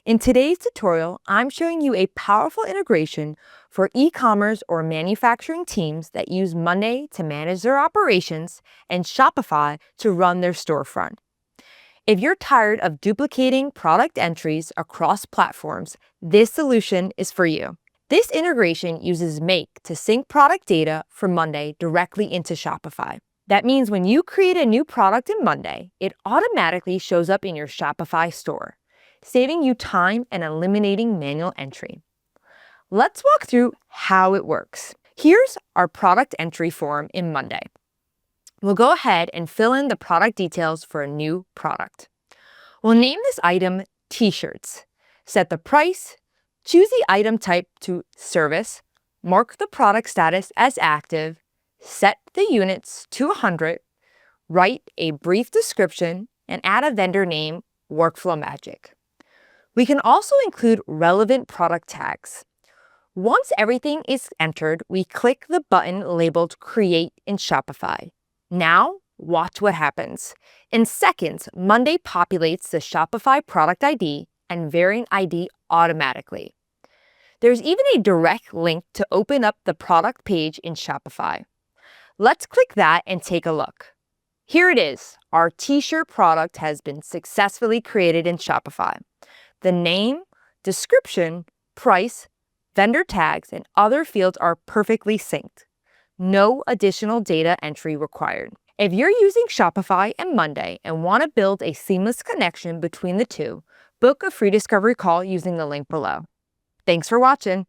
In today's tutorial, I'm showing you a powerful integration for e-commerce or manufacturing teams that use Monday to manage their operations and Shopify to run their storefront. If you're tired of duplicating product entries across platforms, this solution is for you. This integration uses Make to sync product data from Monday directly into Shopify. That means when you create a new product in Monday, it automatically shows up in your Shopify store, saving you time and eliminating manual entry. Let's walk through how it works. Here's our product entry form in Monday. We'll go ahead and fill in the product details for a new product. We'll name this item T-shirts, set the price, choose the item type to service, mark the product status as active, set the units to 100, write a brief description, and add a vendor name, Workflow Magic. We can also include relevant product tags. Once everything is entered, we click the button labeled Create in Shopify. Now, watch what happens. In seconds, Monday populates the Shopify product ID and variant ID automatically. There's even a direct link to open up the product page in Shopify. Let's click that and take a look. Here it is. Our t-shirt product has been successfully created in Shopify. The name, description, price, vendor tags, and other fields are perfectly synced. No additional data entry required. If you're using Shopify and Monday and want to build a seamless connection between the two, book a free discovery call using the link below. Thanks for watching.